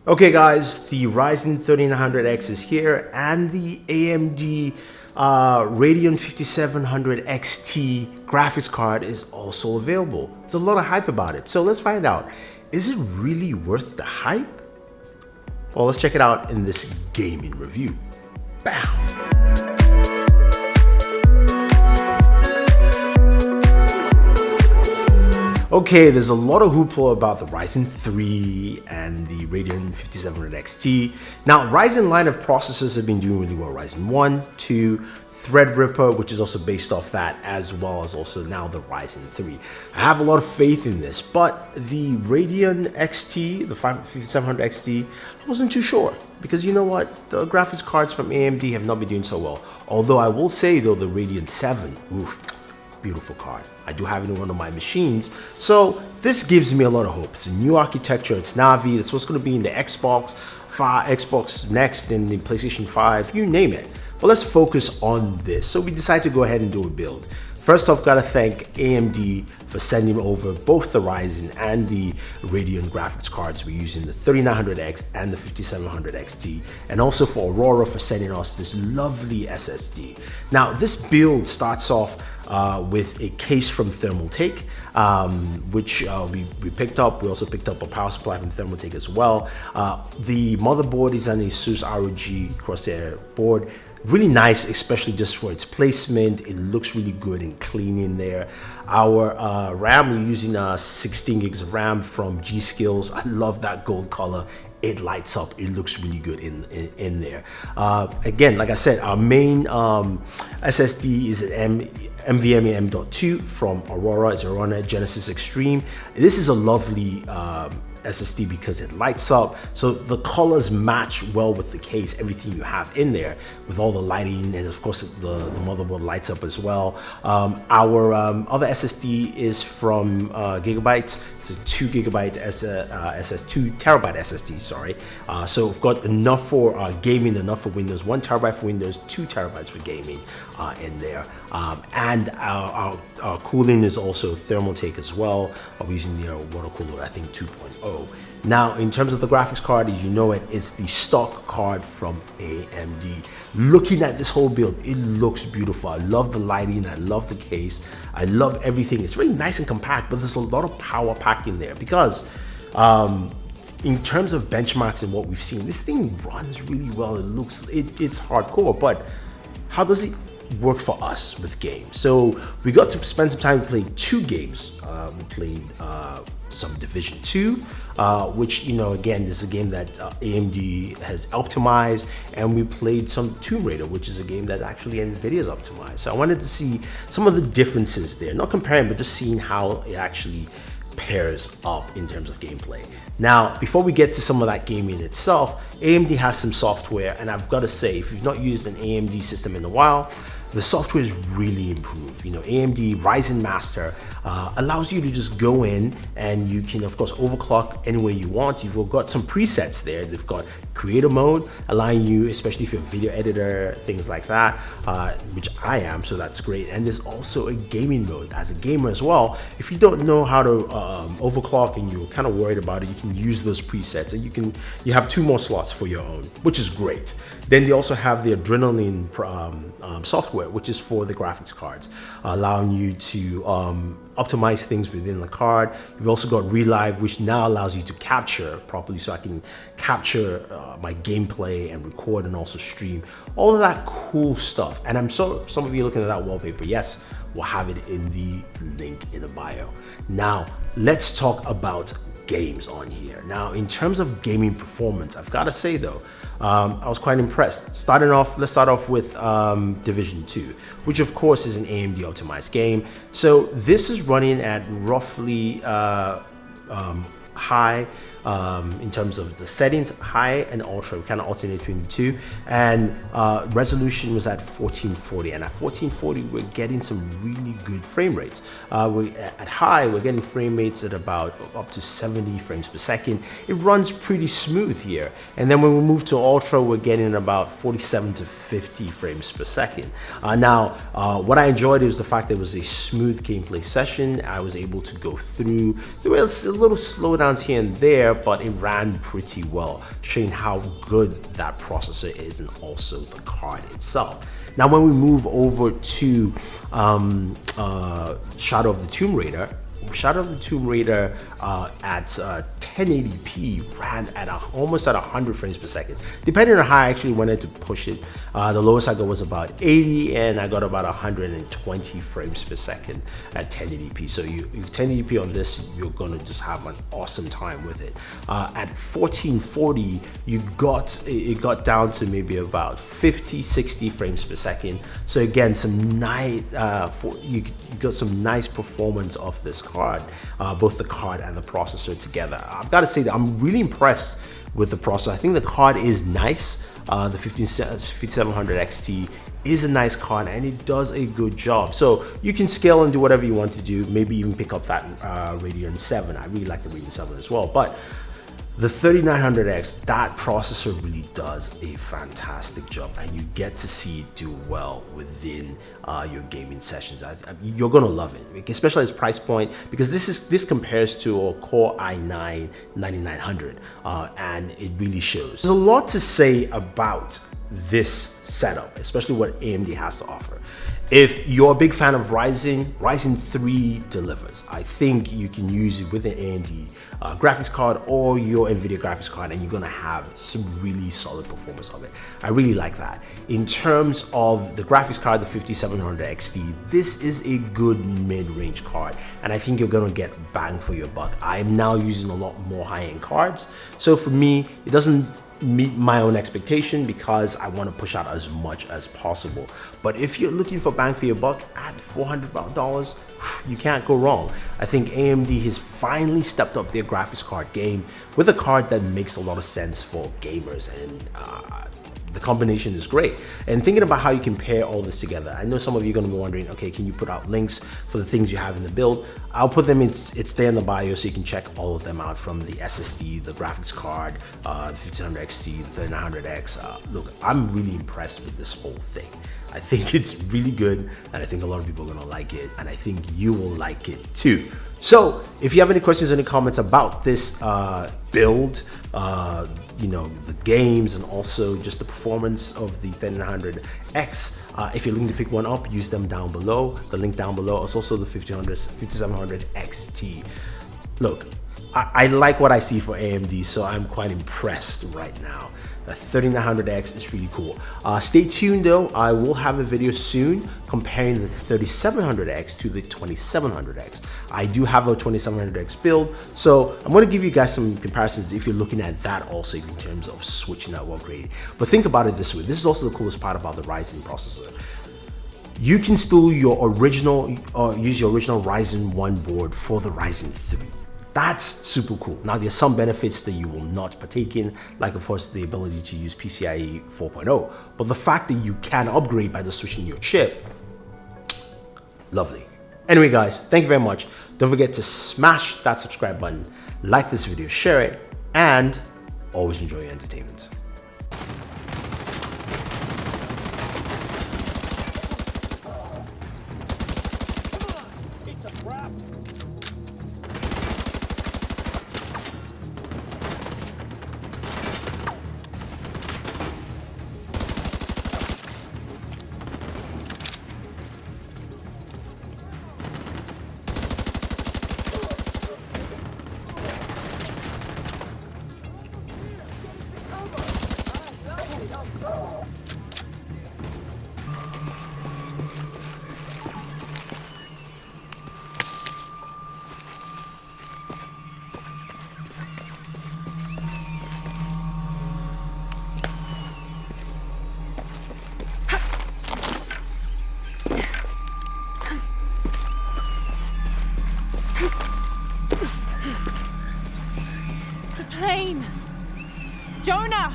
Okay guys, the Ryzen 3900X is here and the AMD Radeon 5700 XT graphics card is also available. There's a lot of hype about it. So let's find out, is it really worth the hype? Well, let's check it out in this gaming review. Bam! Okay, there's a lot of hoopla about the Ryzen 3 and the Radeon 5700 XT. Now, Ryzen line of processors have been doing really well. Ryzen 1, 2, Threadripper, which is also based off that, as well as also now the Ryzen 3. I have a lot of faith in this, but the Radeon XT, the 5700 XT, I wasn't too sure. Because you know what, the graphics cards from AMD have not been doing so well. Although I will say though, the Radeon 7, beautiful card. I do have it in one of my machines. So this gives me a lot of hope. It's a new architecture, it's Navi, it's what's going to be in the Xbox, Xbox Next, and the PlayStation 5, you name it. But let's focus on this. So we decided to go ahead and do a build. First off, gotta thank AMD for sending over both the Ryzen and the Radeon graphics cards we're using, the 3900X and the 5700 XT, and also for Aurora for sending us this lovely SSD. Now, this build starts off with a case from Thermaltake, which we picked up. We also picked up a power supply from Thermaltake as well. The motherboard is an ASUS ROG Crosshair board. Really nice, especially just for its placement. It looks really good and clean in there. Our RAM, we're using 16 gigs of RAM from G-Skills. I love that gold color. It lights up. It looks really good in there. Again, like I said, our main SSD is an NVMe M.2 from Aurora. It's Aurora Genesis Extreme. This is a lovely SSD because it lights up, so the colors match well with the case, everything you have in there with all the lighting, and of course the motherboard lights up as well. Our other SSD is from Gigabyte. It's a 2 gigabyte two terabyte SSD, sorry. So we've got enough for gaming, enough for Windows, 1 terabyte for Windows, 2 terabytes for gaming in there. And our cooling is also Thermaltake as well. We're using the water cooler, I think 2.0. Now, in terms of the graphics card, as you know it, it's the stock card from AMD. Looking at this whole build, it looks beautiful. I love the lighting, I love the case, I love everything. It's really nice and compact, but there's a lot of power packed in there because in terms of benchmarks and what we've seen, this thing runs really well. It's hardcore, but how does it work for us with games? So we got to spend some time playing 2 games. We played some Division 2, which, you know, again, this is a game that AMD has optimized, and we played some Tomb Raider, which is a game that actually NVIDIA's optimized. So I wanted to see some of the differences there, not comparing, but just seeing how it actually pairs up in terms of gameplay. Now, before we get to some of that gaming itself, AMD has some software, and I've got to say, if you've not used an AMD system in a while, the software is really improved. You know, AMD Ryzen Master allows you to just go in and you can, of course, overclock any way you want. You've got some presets there. They've got creator mode, allowing you, especially if you're a video editor, things like that, which I am, so that's great. And there's also a gaming mode. As a gamer as well, if you don't know how to overclock and you're kind of worried about it, you can use those presets, and you have 2 more slots for your own, which is great. Then they also have the Adrenaline software, which is for the graphics cards, allowing you to optimize things within the card. You've also got Relive, which now allows you to capture properly, so I can capture my gameplay and record and also stream all of that cool stuff. And I'm sure some of you looking at that wallpaper. Yes, we'll have it in the link in the bio. Now let's talk about games on here. Now, in terms of gaming performance, I've got to say though, I was quite impressed. Let's start off with Division 2, which of course is an AMD optimized game. So this is running at roughly high in terms of the settings, high and ultra. We kind of alternate between the two, and resolution was at 1440, and at 1440 we're getting some really good frame rates. At high, we're getting frame rates at about up to 70 frames per second. It runs pretty smooth here, and then when we move to ultra, we're getting about 47 to 50 frames per second. Now, what I enjoyed was the fact that it was a smooth gameplay session. I was able to go through. There were a little slowdowns here and there, but it ran pretty well, showing how good that processor is and also the card itself. Now, when we move over to Shadow of the Tomb Raider, at 1080p ran at almost at 100 frames per second, depending on how I actually wanted to push it. The lowest I got was about 80, and I got about 120 frames per second at 1080p. So you 1080p on this, you're gonna just have an awesome time with it. At 1440, it got down to maybe about 50-60 frames per second. So again, some nice you got some nice performance off this card, both the card and the processor together. I've got to say that I'm really impressed with the processor. I think the card is nice. The 5700 XT is a nice card and it does a good job. So you can scale and do whatever you want to do. Maybe even pick up that Radeon 7. I really like the Radeon 7 as well. But the 3900X, that processor really does a fantastic job, and you get to see it do well within your gaming sessions. You're gonna love it, especially its price point, because this compares to a Core i9 9900, and it really shows. There's a lot to say about this setup, especially what AMD has to offer. If you're a big fan of Ryzen 3 delivers. I think you can use it with an AMD graphics card or your NVIDIA graphics card, and you're gonna have some really solid performance of it. I really like that. In terms of the graphics card, the 5700 XT, this is a good mid-range card, and I think you're gonna get bang for your buck. I'm now using a lot more high-end cards, so for me, it doesn't meet my own expectation because I want to push out as much as possible. But if you're looking for bang for your buck at $400, you can't go wrong. I think AMD has finally stepped up their graphics card game with a card that makes a lot of sense for gamers, and the combination is great. And thinking about how you can pair all this together, I know some of you are going to be wondering, okay, can you put out links for the things you have in the build? I'll put them in, it's there in the bio, so you can check all of them out, from the SSD, the graphics card, the 1500 XT, the 3900X. Look, I'm really impressed with this whole thing. I think it's really good, and I think a lot of people are going to like it, and I think you will like it too. So if you have any questions or any comments about this build, you know, the games and also just the performance of the 3900X, if you're looking to pick one up, use them down below. The link down below is also the 5700 XT. Look, I like what I see for AMD, so I'm quite impressed right now. The 3900X is really cool. Stay tuned though, I will have a video soon comparing the 3700X to the 2700X. I do have a 2700X build, so I'm going to give you guys some comparisons if you're looking at that also in terms of switching out or upgrading. But think about it this way, this is also the coolest part about the Ryzen processor. You can still use your original Ryzen 1 board for the Ryzen 3. That's super cool. Now, there's some benefits that you will not partake in, like of course the ability to use PCIe 4.0, but the fact that you can upgrade by just switching your chip, lovely. Anyway guys, thank you very much. Don't forget to smash that subscribe button, like this video, share it, and always enjoy your entertainment. Plane! Jonah!